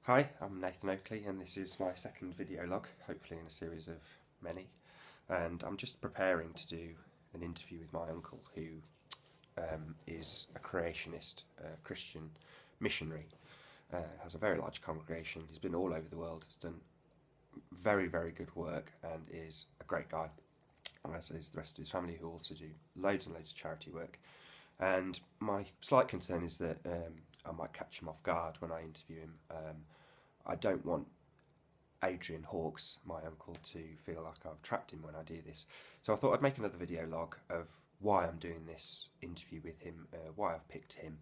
Hi, I'm Nathan Oakley, and this is my second video log, hopefully in a series of many. And I'm just preparing to do an interview with my uncle, who is a creationist, a Christian missionary, has a very large congregation. He's been all over the world, has done very, very good work, and is a great guy, as is the rest of his family, who also do loads and loads of charity work. And my slight concern is that I might catch him off guard when I interview him. I don't want Adrian Hawkes, my uncle, to feel like I've trapped him when I do this. So I thought I'd make another video log of why I'm doing this interview with him, why I've picked him.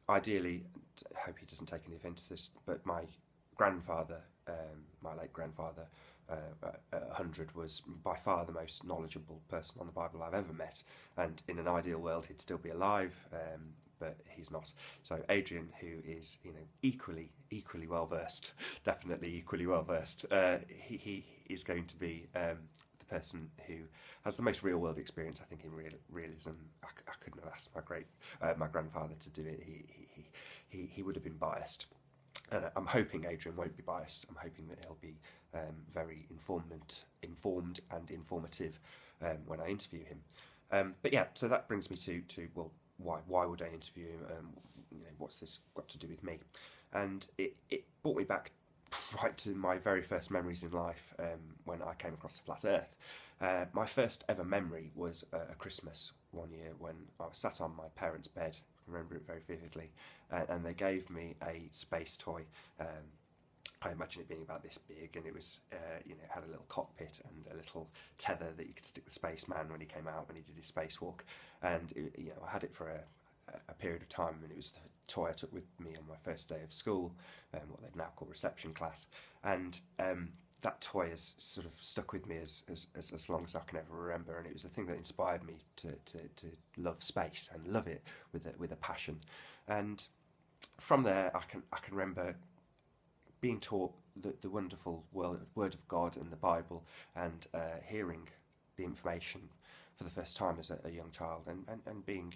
Ideally, I hope he doesn't take any offence to this, but my grandfather, my late grandfather, at 100, was by far the most knowledgeable person on the Bible I've ever met, and in an ideal world he'd still be alive, but he's not. So Adrian, who is equally well versed, definitely equally well versed, he is going to be the person who has the most real world experience, I think, in realism. I couldn't have asked my grandfather to do it. He would have been biased. And I'm hoping Adrian won't be biased. I'm hoping that he'll be very informed and informative when I interview him. But yeah, so that brings me to well, why would I interview him? What's this got to do with me? And it brought me back right to my very first memories in life, when I came across the flat Earth. My first ever memory was a Christmas one year when I was sat on my parents' bed. I remember it very vividly, and they gave me a space toy. I imagine it being about this big, and it was, it had a little cockpit and a little tether that you could stick the spaceman when he came out, when he did his spacewalk. And I had it for a period of time, and it was the toy I took with me on my first day of school, what they'd now call reception class. And that toy has sort of stuck with me as long as I can ever remember, and it was the thing that inspired me to love space and love it with a passion. And from there, I can remember being taught the wonderful word of God and the Bible, and hearing the information for the first time as a young child, and being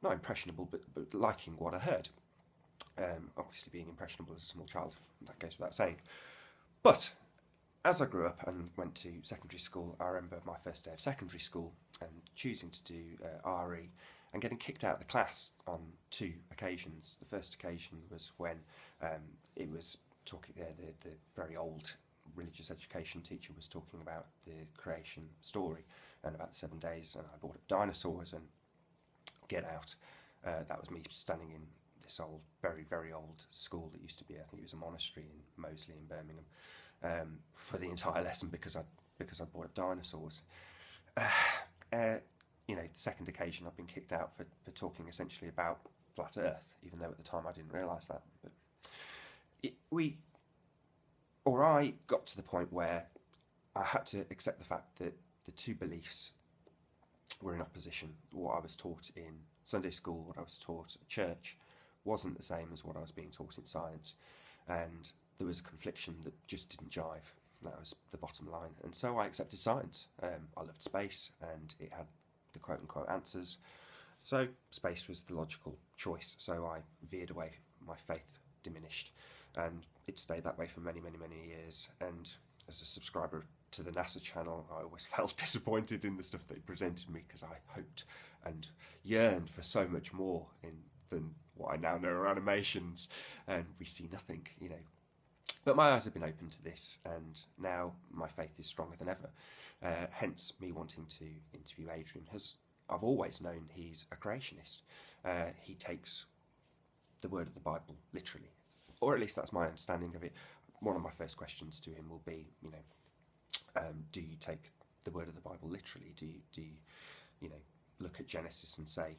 not impressionable, but liking what I heard. Obviously, being impressionable as a small child, that goes without saying. But as I grew up and went to secondary school, I remember my first day of secondary school and choosing to do RE and getting kicked out of the class on two occasions. The first occasion was when it was talking, the very old religious education teacher was talking about the creation story and about the 7 days, and I brought up dinosaurs and get out. That was me standing in this old, very, very old school that used to be, I think it was a monastery in Moseley in Birmingham, for the entire lesson because I brought up dinosaurs. The second occasion I've been kicked out for talking essentially about flat Earth, even though at the time I didn't realise that. But I got to the point where I had to accept the fact that the two beliefs were in opposition. What I was taught in Sunday school, what I was taught at church, wasn't the same as what I was being taught in science, and there was a confliction that just didn't jive. That was the bottom line, and so I accepted science. I loved space, and it had the quote-unquote answers, so space was the logical choice. So I veered away. My faith diminished, and it stayed that way for many, many, many years. And as a subscriber to the NASA channel, I always felt disappointed in the stuff that it presented me, because I hoped and yearned for so much more than what I now know are animations, and we see nothing, But my eyes have been opened to this, and now my faith is stronger than ever. Hence, me wanting to interview Adrian. I've always known he's a creationist. He takes the word of the Bible literally, or at least that's my understanding of it. One of my first questions to him will be, do you take the word of the Bible literally? Do you look at Genesis and say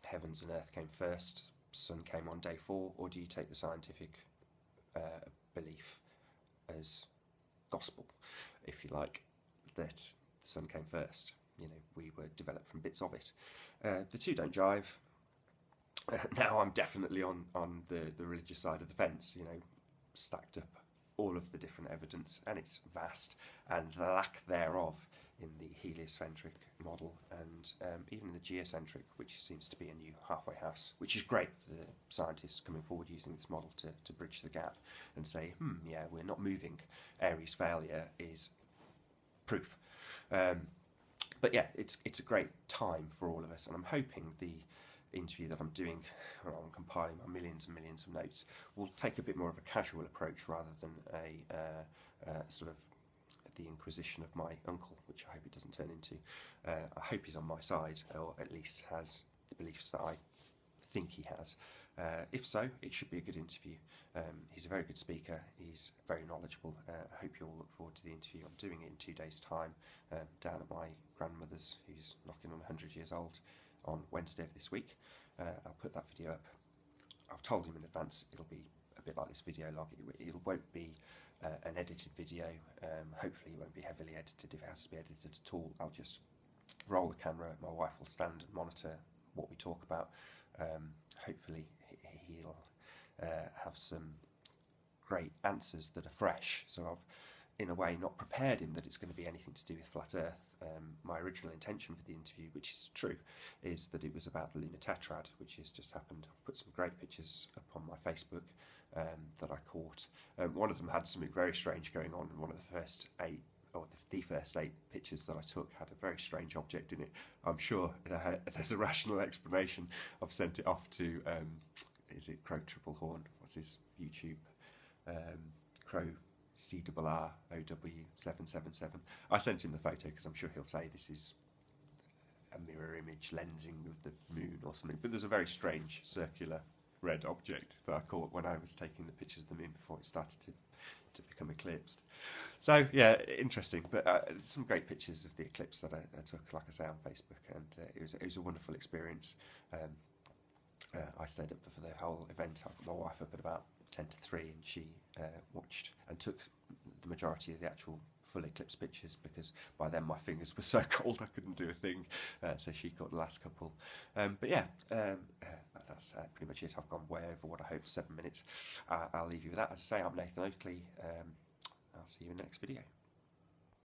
heavens and earth came first, sun came on day 4, or do you take the scientific belief as gospel, if you like, that the sun came first? We were developed from bits of it. The two don't jive. Now I'm definitely on the religious side of the fence, stacked up all of the different evidence and its vast and the lack thereof in the heliocentric model, and even the geocentric, which seems to be a new halfway house, which is great for the scientists coming forward using this model to bridge the gap and say, yeah, we're not moving. Aries failure is proof. But yeah, it's a great time for all of us, and I'm hoping the interview that I'm doing, where I'm compiling my millions and millions of notes, will take a bit more of a casual approach rather than a sort of the inquisition of my uncle, which I hope it doesn't turn into. I hope he's on my side, or at least has the beliefs that I think he has. If so, it should be a good interview. He's a very good speaker, he's very knowledgeable. I hope you all look forward to the interview. I'm doing it in 2 days' time, down at my grandmother's, who's knocking on 100 years old, on Wednesday of this week. I'll put that video up. I've told him in advance it'll be a bit like this video log. It won't be an edited video. Hopefully it won't be heavily edited. If it has to be edited at all, I'll just roll the camera. My wife will stand and monitor what we talk about. Hopefully he'll have some great answers that are fresh. So I've, in a way, not prepared him that it's going to be anything to do with flat Earth. My original intention for the interview, which is true, is that it was about the lunar tetrad, which has just happened. I've put some great pictures up on my Facebook that I caught. One of them had something very strange going on, and one of the first 8, or the first 8 pictures that I took had a very strange object in it. I'm sure there's a rational explanation. I've sent it off to, is it Crow Triple Horn? What's his YouTube? Crow CRROW777. I sent him the photo because I'm sure he'll say this is a mirror image lensing of the moon or something. But there's a very strange circular red object that I caught when I was taking the pictures of the moon before it started to become eclipsed. So yeah, interesting. But some great pictures of the eclipse that I took, like I say, on Facebook, and it was a wonderful experience. I stayed up for the whole event. I got my wife up at about 10 to 3, and she watched and took the majority of the actual full eclipse pictures, because by then my fingers were so cold I couldn't do a thing, so she got the last couple. But yeah, that's pretty much it. I've gone way over what I hoped, 7 minutes. I'll leave you with that. As I say, I'm Nathan Oakley. I'll see you in the next video.